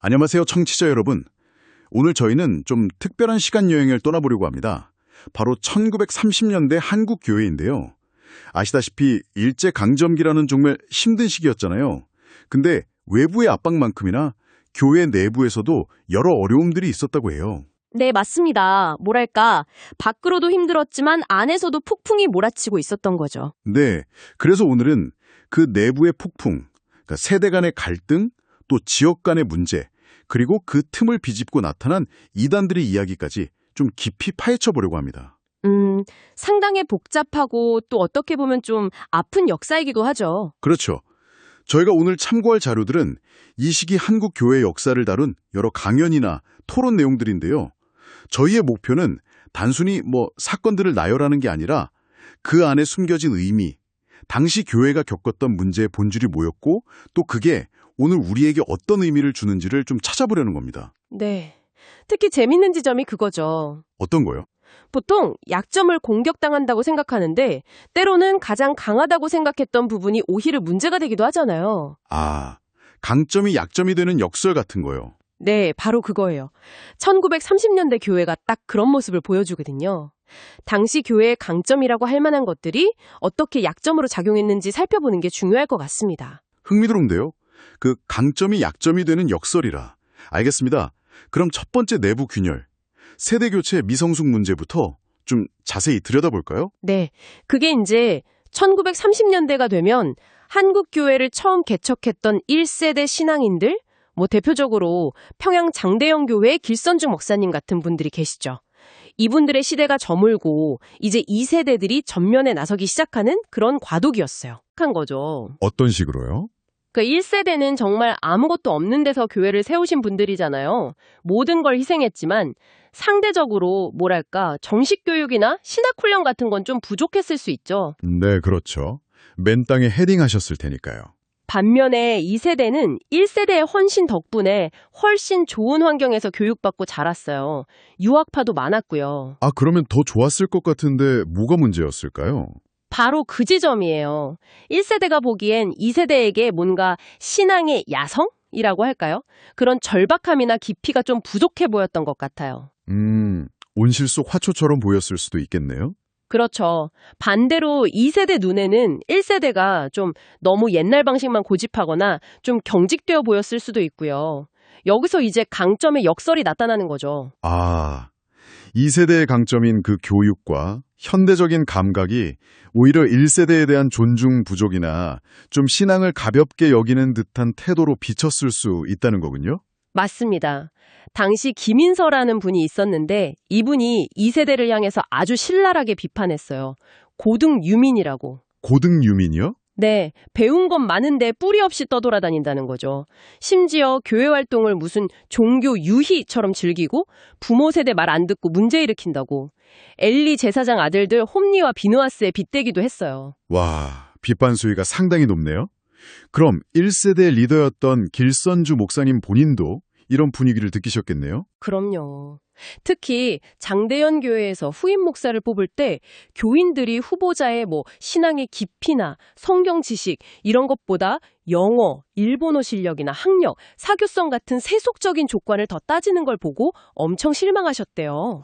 안녕하세요, 청취자 여러분. 오늘 저희는 좀 특별한 시간 여행을 떠나보려고 합니다. 바로 1930년대 한국 교회인데요. 아시다시피 일제강점기라는 정말 힘든 시기였잖아요. 근데 외부의 압박만큼이나 교회 내부에서도 여러 어려움들이 있었다고 해요. 네, 맞습니다. 뭐랄까, 밖으로도 힘들었지만 안에서도 폭풍이 몰아치고 있었던 거죠. 네, 그래서 오늘은 그 내부의 폭풍, 그러니까 세대 간의 갈등, 또 지역 간의 문제, 그리고 그 틈을 비집고 나타난 이단들의 이야기까지 좀 깊이 파헤쳐 보려고 합니다. 상당히 복잡하고 또 어떻게 보면 좀 아픈 역사이기도 하죠. 그렇죠. 저희가 오늘 참고할 자료들은 이 시기 한국 교회 역사를 다룬 여러 강연이나 토론 내용들인데요. 저희의 목표는 단순히 사건들을 나열하는 게 아니라 그 안에 숨겨진 의미, 당시 교회가 겪었던 문제의 본질이 뭐였고 또 그게 오늘 우리에게 어떤 의미를 주는지를 좀 찾아보려는 겁니다. 네. 특히 재밌는 지점이 그거죠. 어떤 거요? 보통 약점을 공격당한다고 생각하는데 때로는 가장 강하다고 생각했던 부분이 오히려 문제가 되기도 하잖아요. 아, 강점이 약점이 되는 역설 같은 거요. 네, 바로 그거예요. 1930년대 교회가 딱 그런 모습을 보여주거든요. 당시 교회의 강점이라고 할 만한 것들이 어떻게 약점으로 작용했는지 살펴보는 게 중요할 것 같습니다. 흥미로운데요. 그 강점이 약점이 되는 역설이라. 알겠습니다. 그럼 첫 번째 내부 균열, 세대교체 미성숙 문제부터 좀 자세히 들여다볼까요? 네, 그게 이제 1930년대가 되면 한국 교회를 처음 개척했던 1세대 신앙인들, 대표적으로 평양 장대영 교회의 길선주 목사님 같은 분들이 계시죠. 이분들의 시대가 저물고 이제 2세대들이 전면에 나서기 시작하는 그런 과도기였어요. 한 거죠. 어떤 식으로요? 그러니까 1세대는 정말 아무것도 없는 데서 교회를 세우신 분들이잖아요. 모든 걸 희생했지만 상대적으로 정식 교육이나 신학 훈련 같은 건 좀 부족했을 수 있죠. 네, 그렇죠. 맨 땅에 헤딩하셨을 테니까요. 반면에 2세대는 1세대의 헌신 덕분에 훨씬 좋은 환경에서 교육받고 자랐어요. 유학파도 많았고요. 아, 그러면 더 좋았을 것 같은데 뭐가 문제였을까요? 바로 그 지점이에요. 1세대가 보기엔 2세대에게 뭔가 신앙의 야성이라고 할까요? 그런 절박함이나 깊이가 좀 부족해 보였던 것 같아요. 온실 속 화초처럼 보였을 수도 있겠네요. 그렇죠. 반대로 2세대 눈에는 1세대가 좀 너무 옛날 방식만 고집하거나 좀 경직되어 보였을 수도 있고요. 여기서 이제 강점의 역설이 나타나는 거죠. 아, 2세대의 강점인 그 교육과 현대적인 감각이 오히려 1세대에 대한 존중 부족이나 좀 신앙을 가볍게 여기는 듯한 태도로 비쳤을 수 있다는 거군요. 맞습니다. 당시 김인서라는 분이 있었는데 이분이 2세대를 향해서 아주 신랄하게 비판했어요. 고등 유민이라고. 고등 유민이요? 네, 배운 건 많은데 뿌리 없이 떠돌아다닌다는 거죠. 심지어 교회 활동을 무슨 종교 유희처럼 즐기고 부모 세대 말 안 듣고 문제 일으킨다고. 엘리 제사장 아들들 홈리와 비누아스에 빗대기도 했어요. 와, 비판 수위가 상당히 높네요. 그럼 1세대 리더였던 길선주 목사님 본인도 이런 분위기를 느끼셨겠네요? 그럼요. 특히 장대연 교회에서 후임 목사를 뽑을 때 교인들이 후보자의 신앙의 깊이나 성경 지식 이런 것보다 영어, 일본어 실력이나 학력, 사교성 같은 세속적인 조건을 더 따지는 걸 보고 엄청 실망하셨대요.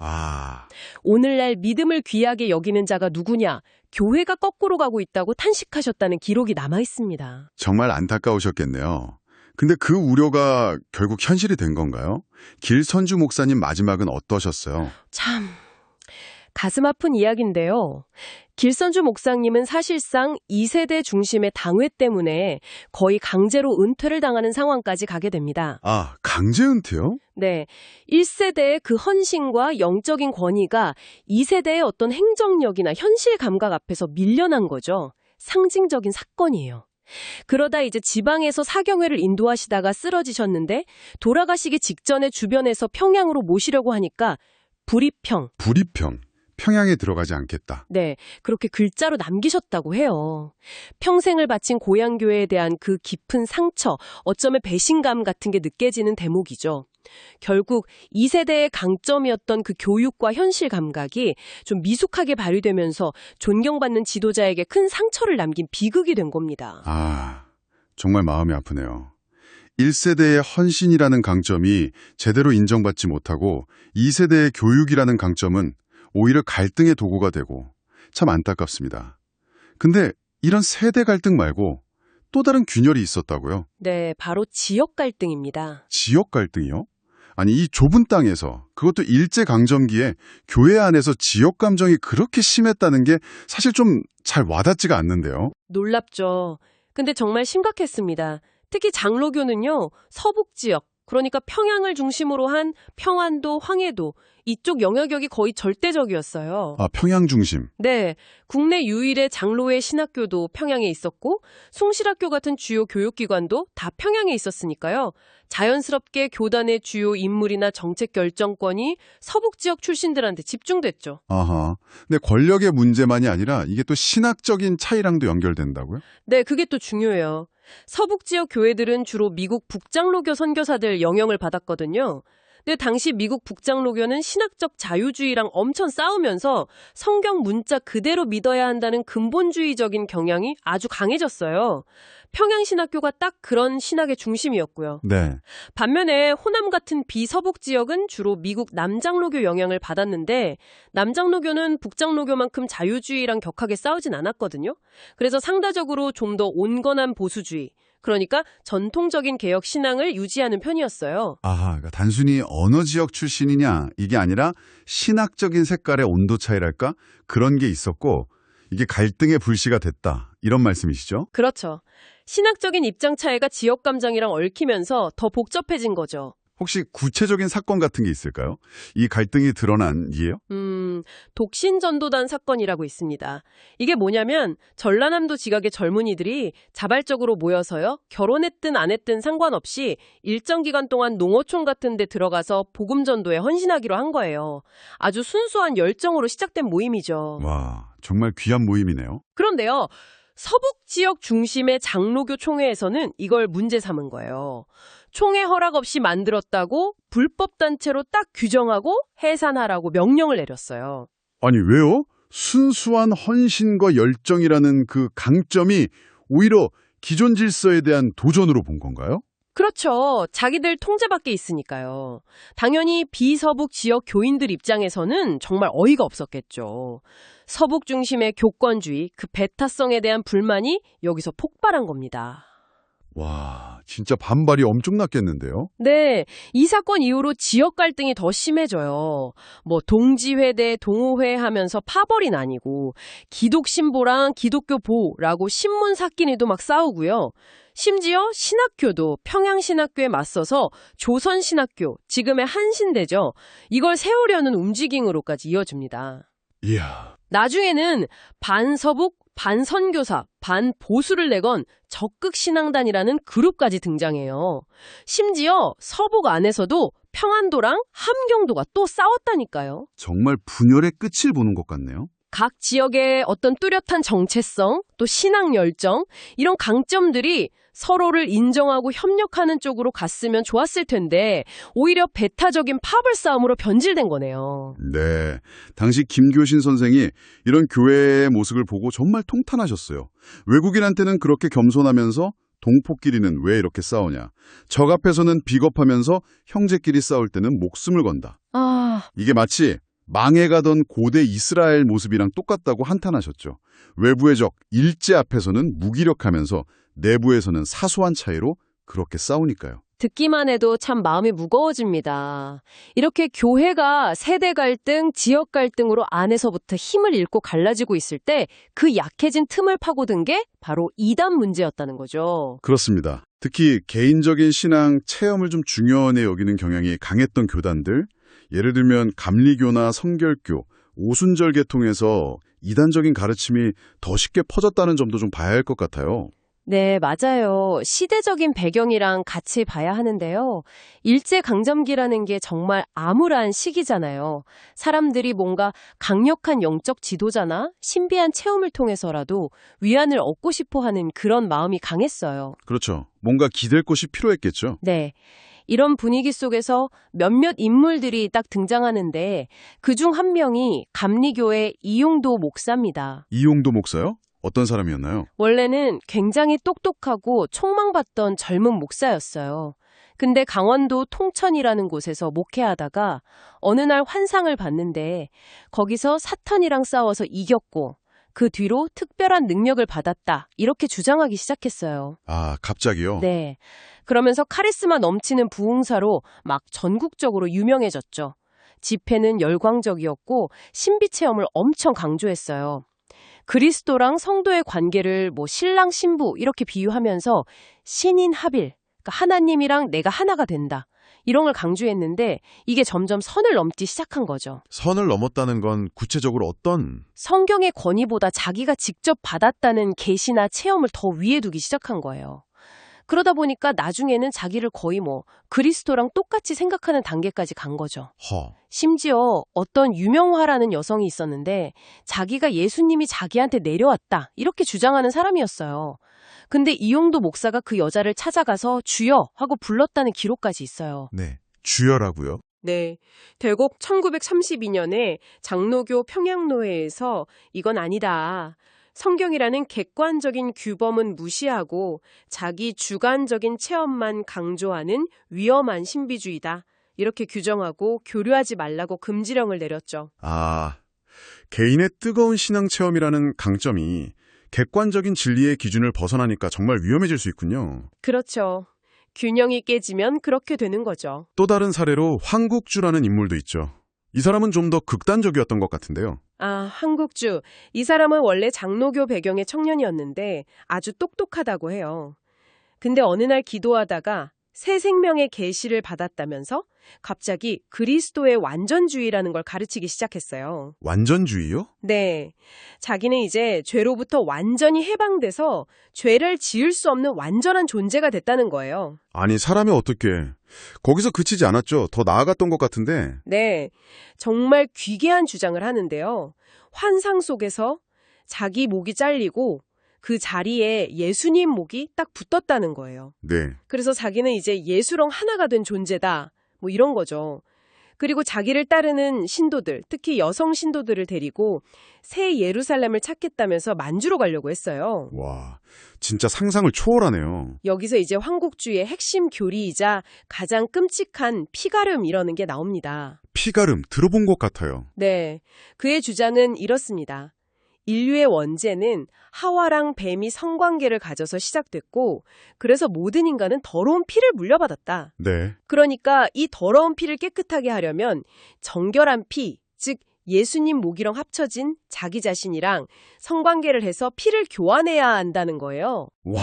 오늘날 믿음을 귀하게 여기는 자가 누구냐? 교회가 거꾸로 가고 있다고 탄식하셨다는 기록이 남아 있습니다. 정말 안타까우셨겠네요. 근데 그 우려가 결국 현실이 된 건가요? 길선주 목사님 마지막은 어떠셨어요? 참, 가슴 아픈 이야기인데요. 길선주 목사님은 사실상 2세대 중심의 당회 때문에 거의 강제로 은퇴를 당하는 상황까지 가게 됩니다. 아, 강제 은퇴요? 네, 1세대의 그 헌신과 영적인 권위가 2세대의 어떤 행정력이나 현실 감각 앞에서 밀려난 거죠. 상징적인 사건이에요. 그러다 이제 지방에서 사경회를 인도하시다가 쓰러지셨는데 돌아가시기 직전에 주변에서 평양으로 모시려고 하니까 불입평. 평양에 들어가지 않겠다. 네, 그렇게 글자로 남기셨다고 해요. 평생을 바친 고향교회에 대한 그 깊은 상처, 어쩌면 배신감 같은 게 느껴지는 대목이죠. 결국 2세대의 강점이었던 그 교육과 현실 감각이 좀 미숙하게 발휘되면서 존경받는 지도자에게 큰 상처를 남긴 비극이 된 겁니다. 아, 정말 마음이 아프네요. 1세대의 헌신이라는 강점이 제대로 인정받지 못하고 2세대의 교육이라는 강점은 오히려 갈등의 도구가 되고 참 안타깝습니다. 근데 이런 세대 갈등 말고 또 다른 균열이 있었다고요? 네, 바로 지역 갈등입니다. 지역 갈등이요? 아니, 이 좁은 땅에서, 그것도 일제강점기에 교회 안에서 지역 감정이 그렇게 심했다는 게 사실 좀 잘 와닿지가 않는데요. 놀랍죠. 근데 정말 심각했습니다. 특히 장로교는요, 서북 지역, 그러니까 평양을 중심으로 한 평안도, 황해도, 이쪽 영향력이 거의 절대적이었어요. 아, 평양 중심. 네, 국내 유일의 장로회 신학교도 평양에 있었고 숭실학교 같은 주요 교육기관도 다 평양에 있었으니까요. 자연스럽게 교단의 주요 인물이나 정책 결정권이 서북 지역 출신들한테 집중됐죠. 아하. 근데 권력의 문제만이 아니라 이게 또 신학적인 차이랑도 연결된다고요? 네, 그게 또 중요해요. 서북 지역 교회들은 주로 미국 북장로교 선교사들 영향을 받았거든요. 근데 당시 미국 북장로교는 신학적 자유주의랑 엄청 싸우면서 성경 문자 그대로 믿어야 한다는 근본주의적인 경향이 아주 강해졌어요. 평양신학교가 딱 그런 신학의 중심이었고요. 네. 반면에 호남 같은 비서북 지역은 주로 미국 남장로교 영향을 받았는데 남장로교는 북장로교만큼 자유주의랑 격하게 싸우진 않았거든요. 그래서 상대적으로 좀 더 온건한 보수주의, 그러니까 전통적인 개혁 신앙을 유지하는 편이었어요. 아하, 그러니까 단순히 어느 지역 출신이냐 이게 아니라 신학적인 색깔의 온도 차이랄까? 그런 게 있었고 이게 갈등의 불씨가 됐다. 이런 말씀이시죠? 그렇죠. 신학적인 입장 차이가 지역 감정이랑 얽히면서 더 복잡해진 거죠. 혹시 구체적인 사건 같은 게 있을까요? 이 갈등이 드러난 이유요? 독신전도단 사건이라고 있습니다. 이게 뭐냐면 전라남도 지각의 젊은이들이 자발적으로 모여서요. 결혼했든 안 했든 상관없이 일정 기간 동안 농어촌 같은 데 들어가서 복음전도에 헌신하기로 한 거예요. 아주 순수한 열정으로 시작된 모임이죠. 와, 정말 귀한 모임이네요. 그런데요. 서북 지역 중심의 장로교 총회에서는 이걸 문제 삼은 거예요. 총회 허락 없이 만들었다고 불법 단체로 딱 규정하고 해산하라고 명령을 내렸어요. 아니, 왜요? 순수한 헌신과 열정이라는 그 강점이 오히려 기존 질서에 대한 도전으로 본 건가요? 그렇죠. 자기들 통제 밖에 있으니까요. 당연히 비서북 지역 교인들 입장에서는 정말 어이가 없었겠죠. 서북 중심의 교권주의, 그 배타성에 대한 불만이 여기서 폭발한 겁니다. 와, 진짜 반발이 엄청났겠는데요? 네, 이 사건 이후로 지역 갈등이 더 심해져요. 뭐 동지회 대 동호회 하면서 파벌이 나뉘고 기독신보랑 기독교보라고 신문 삭기니도 막 싸우고요. 심지어 신학교도 평양신학교에 맞서서 조선신학교, 지금의 한신대죠. 이걸 세우려는 움직임으로까지 이어집니다. 이야. 나중에는 반서북, 반선교사, 반보수를 내건 적극신앙단이라는 그룹까지 등장해요. 심지어 서북 안에서도 평안도랑 함경도가 또 싸웠다니까요. 정말 분열의 끝을 보는 것 같네요. 각 지역의 어떤 뚜렷한 정체성, 또 신앙 열정, 이런 강점들이 서로를 인정하고 협력하는 쪽으로 갔으면 좋았을 텐데 오히려 배타적인 파벌 싸움으로 변질된 거네요. 네, 당시 김교신 선생이 이런 교회의 모습을 보고 정말 통탄하셨어요. 외국인한테는 그렇게 겸손하면서 동포끼리는 왜 이렇게 싸우냐. 적 앞에서는 비겁하면서 형제끼리 싸울 때는 목숨을 건다. 이게 마치 망해가던 고대 이스라엘 모습이랑 똑같다고 한탄하셨죠. 외부의 적 일제 앞에서는 무기력하면서 내부에서는 사소한 차이로 그렇게 싸우니까요. 듣기만 해도 참 마음이 무거워집니다. 이렇게 교회가 세대 갈등, 지역 갈등으로 안에서부터 힘을 잃고 갈라지고 있을 때 그 약해진 틈을 파고든 게 바로 이단 문제였다는 거죠. 그렇습니다. 특히 개인적인 신앙 체험을 좀 중요하게 여기는 경향이 강했던 교단들, 예를 들면 감리교나 성결교, 오순절 계통에서 이단적인 가르침이 더 쉽게 퍼졌다는 점도 좀 봐야 할 것 같아요. 네, 맞아요. 시대적인 배경이랑 같이 봐야 하는데요. 일제강점기라는 게 정말 암울한 시기잖아요. 사람들이 뭔가 강력한 영적 지도자나 신비한 체험을 통해서라도 위안을 얻고 싶어 하는 그런 마음이 강했어요. 그렇죠. 뭔가 기댈 곳이 필요했겠죠. 네. 이런 분위기 속에서 몇몇 인물들이 딱 등장하는데 그중 한 명이 감리교의 이용도 목사입니다. 이용도 목사요? 어떤 사람이었나요? 원래는 굉장히 똑똑하고 촉망받던 젊은 목사였어요. 근데 강원도 통천이라는 곳에서 목회하다가 어느 날 환상을 봤는데 거기서 사탄이랑 싸워서 이겼고 그 뒤로 특별한 능력을 받았다. 이렇게 주장하기 시작했어요. 아, 갑자기요? 네. 그러면서 카리스마 넘치는 부흥사로 막 전국적으로 유명해졌죠. 집회는 열광적이었고 신비 체험을 엄청 강조했어요. 그리스도랑 성도의 관계를 신랑 신부 이렇게 비유하면서 신인 합일, 그러니까 하나님이랑 내가 하나가 된다. 이런 걸 강조했는데 이게 점점 선을 넘기 시작한 거죠. 선을 넘었다는 건 구체적으로 어떤? 성경의 권위보다 자기가 직접 받았다는 계시나 체험을 더 위에 두기 시작한 거예요. 그러다 보니까 나중에는 자기를 거의 그리스도랑 똑같이 생각하는 단계까지 간 거죠. 심지어 어떤 유명화라는 여성이 있었는데 자기가 예수님이 자기한테 내려왔다 이렇게 주장하는 사람이었어요. 근데 이용도 목사가 그 여자를 찾아가서 주여 하고 불렀다는 기록까지 있어요. 네, 주여라고요? 네, 대곡 1932년에 장로교 평양노회에서 이건 아니다. 성경이라는 객관적인 규범은 무시하고 자기 주관적인 체험만 강조하는 위험한 신비주의다. 이렇게 규정하고 교류하지 말라고 금지령을 내렸죠. 아, 개인의 뜨거운 신앙 체험이라는 강점이 객관적인 진리의 기준을 벗어나니까 정말 위험해질 수 있군요. 그렇죠. 균형이 깨지면 그렇게 되는 거죠. 또 다른 사례로 황국주라는 인물도 있죠. 이 사람은 좀 더 극단적이었던 것 같은데요. 아, 황국주. 이 사람은 원래 장로교 배경의 청년이었는데 아주 똑똑하다고 해요. 근데 어느 날 기도하다가 새 생명의 계시를 받았다면서 갑자기 그리스도의 완전주의라는 걸 가르치기 시작했어요. 완전주의요? 네. 자기는 이제 죄로부터 완전히 해방돼서 죄를 지을 수 없는 완전한 존재가 됐다는 거예요. 아니, 사람이 어떻게... 거기서 그치지 않았죠. 더 나아갔던 것 같은데. 네. 정말 귀괴한 주장을 하는데요. 환상 속에서 자기 목이 잘리고 그 자리에 예수님 목이 딱 붙었다는 거예요. 네. 그래서 자기는 이제 예수랑 하나가 된 존재다. 이런 거죠. 그리고 자기를 따르는 신도들, 특히 여성 신도들을 데리고 새 예루살렘을 찾겠다면서 만주로 가려고 했어요. 와, 진짜 상상을 초월하네요. 여기서 이제 황국주의 핵심 교리이자 가장 끔찍한 피가름이라는 게 나옵니다. 피가름, 들어본 것 같아요. 네, 그의 주장은 이렇습니다. 인류의 원죄는 하와랑 뱀이 성관계를 가져서 시작됐고 그래서 모든 인간은 더러운 피를 물려받았다. 네. 그러니까 이 더러운 피를 깨끗하게 하려면 정결한 피, 즉 예수님 목이랑 합쳐진 자기 자신이랑 성관계를 해서 피를 교환해야 한다는 거예요. 와,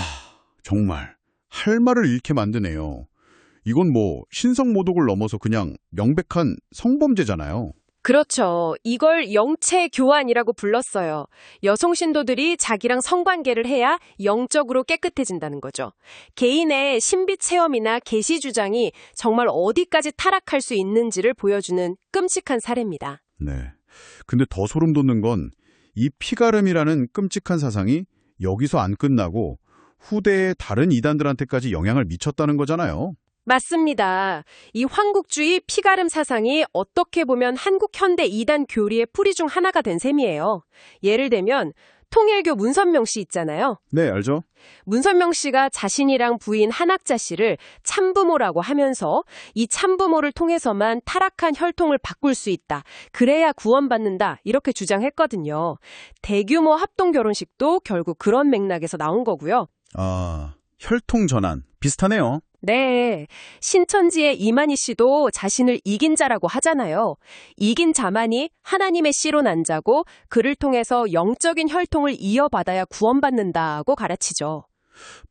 정말 할 말을 잃게 만드네요. 이건 신성모독을 넘어서 그냥 명백한 성범죄잖아요. 그렇죠. 이걸 영체 교환이라고 불렀어요. 여성 신도들이 자기랑 성관계를 해야 영적으로 깨끗해진다는 거죠. 개인의 신비 체험이나 계시 주장이 정말 어디까지 타락할 수 있는지를 보여주는 끔찍한 사례입니다. 네. 근데 더 소름 돋는 건 이 피가름이라는 끔찍한 사상이 여기서 안 끝나고 후대의 다른 이단들한테까지 영향을 미쳤다는 거잖아요. 맞습니다. 이 황국주의 피가름 사상이 어떻게 보면 한국 현대 이단 교리의 뿌리 중 하나가 된 셈이에요. 예를 들면 통일교 문선명 씨 있잖아요. 네, 알죠? 문선명 씨가 자신이랑 부인 한학자 씨를 참부모라고 하면서 이 참부모를 통해서만 타락한 혈통을 바꿀 수 있다. 그래야 구원받는다. 이렇게 주장했거든요. 대규모 합동 결혼식도 결국 그런 맥락에서 나온 거고요. 아, 혈통 전환. 비슷하네요. 네, 신천지의 이만희 씨도 자신을 이긴 자라고 하잖아요. 이긴 자만이 하나님의 씨로 난 자고 그를 통해서 영적인 혈통을 이어받아야 구원받는다고 가르치죠.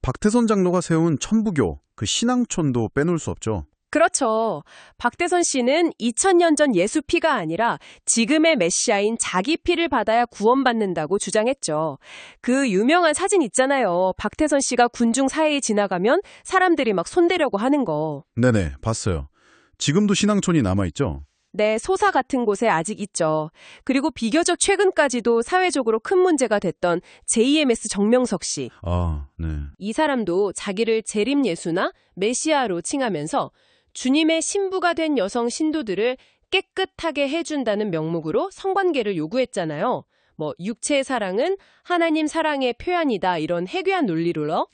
박태선 장로가 세운 천부교, 그 신앙촌도 빼놓을 수 없죠. 그렇죠. 박태선 씨는 2000년 전 예수 피가 아니라 지금의 메시아인 자기 피를 받아야 구원받는다고 주장했죠. 그 유명한 사진 있잖아요. 박태선 씨가 군중 사이에 지나가면 사람들이 막 손대려고 하는 거. 네네, 봤어요. 지금도 신앙촌이 남아있죠? 네, 소사 같은 곳에 아직 있죠. 그리고 비교적 최근까지도 사회적으로 큰 문제가 됐던 JMS 정명석 씨. 아, 네. 이 사람도 자기를 재림 예수나 메시아로 칭하면서 주님의 신부가 된 여성 신도들을 깨끗하게 해준다는 명목으로 성관계를 요구했잖아요. 뭐 육체의 사랑은 하나님 사랑의 표현이다 이런 해괴한 논리로요.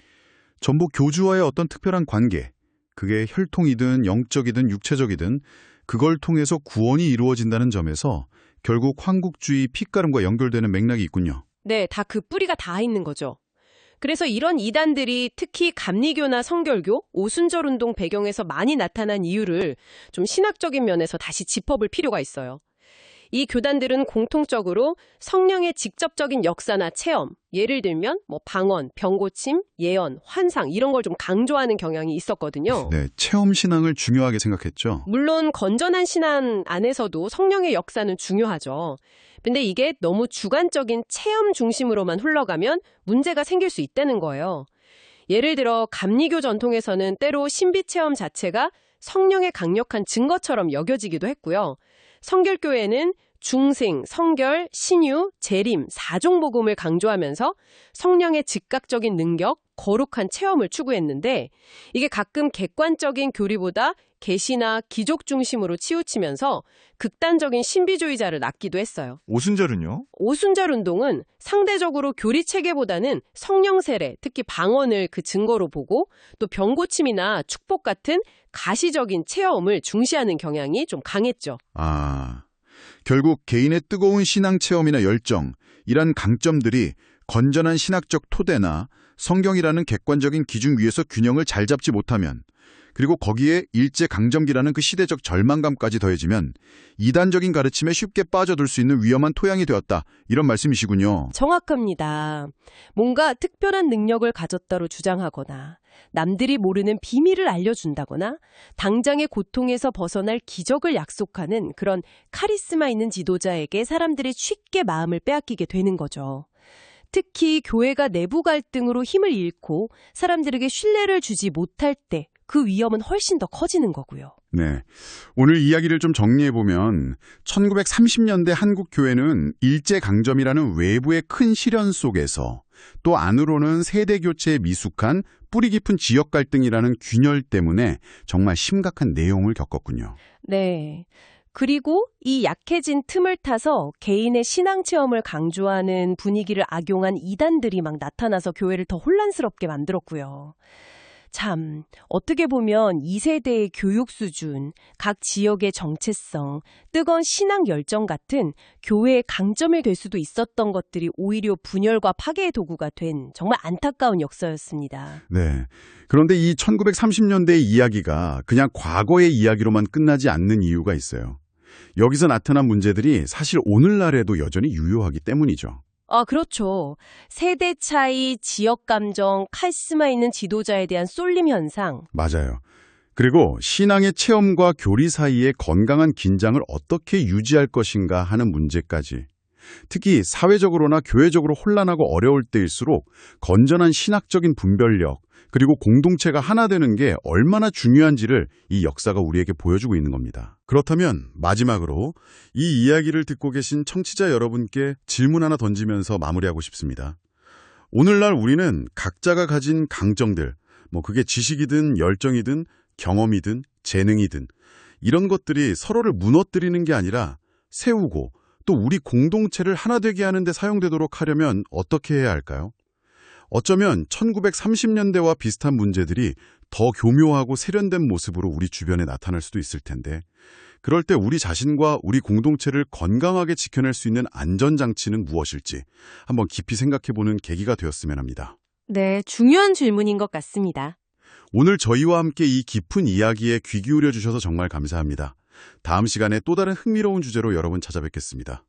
전부 교주와의 어떤 특별한 관계, 그게 혈통이든 영적이든 육체적이든 그걸 통해서 구원이 이루어진다는 점에서 결국 황국주의 핏가름과 연결되는 맥락이 있군요. 네, 다 그 뿌리가 다 있는 거죠. 그래서 이런 이단들이 특히 감리교나 성결교, 오순절 운동 배경에서 많이 나타난 이유를 좀 신학적인 면에서 다시 짚어볼 필요가 있어요. 이 교단들은 공통적으로 성령의 직접적인 역사나 체험, 예를 들면 뭐 방언, 병고침, 예언, 환상 이런 걸 좀 강조하는 경향이 있었거든요. 네, 체험 신앙을 중요하게 생각했죠. 물론 건전한 신앙 안에서도 성령의 역사는 중요하죠. 근데 이게 너무 주관적인 체험 중심으로만 흘러가면 문제가 생길 수 있다는 거예요. 예를 들어 감리교 전통에서는 때로 신비 체험 자체가 성령의 강력한 증거처럼 여겨지기도 했고요. 성결교회는 중생, 성결, 신유, 재림, 사종복음을 강조하면서 성령의 즉각적인 능력, 거룩한 체험을 추구했는데 이게 가끔 객관적인 교리보다 계시나 기족 중심으로 치우치면서 극단적인 신비주의자를 낳기도 했어요. 오순절은요? 오순절 운동은 상대적으로 교리 체계보다는 성령 세례, 특히 방언을 그 증거로 보고 또 병고침이나 축복 같은 가시적인 체험을 중시하는 경향이 좀 강했죠. 결국 개인의 뜨거운 신앙 체험이나 열정, 이런 강점들이 건전한 신학적 토대나 성경이라는 객관적인 기준 위에서 균형을 잘 잡지 못하면, 그리고 거기에 일제강점기라는 그 시대적 절망감까지 더해지면 이단적인 가르침에 쉽게 빠져들 수 있는 위험한 토양이 되었다. 이런 말씀이시군요. 정확합니다. 뭔가 특별한 능력을 가졌다로 주장하거나 남들이 모르는 비밀을 알려준다거나 당장의 고통에서 벗어날 기적을 약속하는 그런 카리스마 있는 지도자에게 사람들이 쉽게 마음을 빼앗기게 되는 거죠. 특히 교회가 내부 갈등으로 힘을 잃고 사람들에게 신뢰를 주지 못할 때 그 위험은 훨씬 더 커지는 거고요. 네, 오늘 이야기를 좀 정리해보면 1930년대 한국 교회는 일제강점이라는 외부의 큰 시련 속에서 또 안으로는 세대교체에 미숙한 뿌리 깊은 지역 갈등이라는 균열 때문에 정말 심각한 내용을 겪었군요. 네. 그리고 이 약해진 틈을 타서 개인의 신앙 체험을 강조하는 분위기를 악용한 이단들이 막 나타나서 교회를 더 혼란스럽게 만들었고요. 참, 어떻게 보면 2세대의 교육 수준, 각 지역의 정체성, 뜨거운 신앙 열정 같은 교회의 강점이 될 수도 있었던 것들이 오히려 분열과 파괴의 도구가 된 정말 안타까운 역사였습니다. 네. 그런데 이 1930년대의 이야기가 그냥 과거의 이야기로만 끝나지 않는 이유가 있어요. 여기서 나타난 문제들이 사실 오늘날에도 여전히 유효하기 때문이죠. 그렇죠. 세대 차이, 지역 감정, 카리스마 있는 지도자에 대한 쏠림 현상. 맞아요. 그리고 신앙의 체험과 교리 사이의 건강한 긴장을 어떻게 유지할 것인가 하는 문제까지. 특히 사회적으로나 교회적으로 혼란하고 어려울 때일수록 건전한 신학적인 분별력, 그리고 공동체가 하나 되는 게 얼마나 중요한지를 이 역사가 우리에게 보여주고 있는 겁니다. 그렇다면 마지막으로 이 이야기를 듣고 계신 청취자 여러분께 질문 하나 던지면서 마무리하고 싶습니다. 오늘날 우리는 각자가 가진 강점들, 그게 지식이든 열정이든 경험이든 재능이든 이런 것들이 서로를 무너뜨리는 게 아니라 세우고 또 우리 공동체를 하나 되게 하는 데 사용되도록 하려면 어떻게 해야 할까요? 어쩌면 1930년대와 비슷한 문제들이 더 교묘하고 세련된 모습으로 우리 주변에 나타날 수도 있을 텐데, 그럴 때 우리 자신과 우리 공동체를 건강하게 지켜낼 수 있는 안전장치는 무엇일지 한번 깊이 생각해보는 계기가 되었으면 합니다. 네, 중요한 질문인 것 같습니다. 오늘 저희와 함께 이 깊은 이야기에 귀 기울여 주셔서 정말 감사합니다. 다음 시간에 또 다른 흥미로운 주제로 여러분 찾아뵙겠습니다.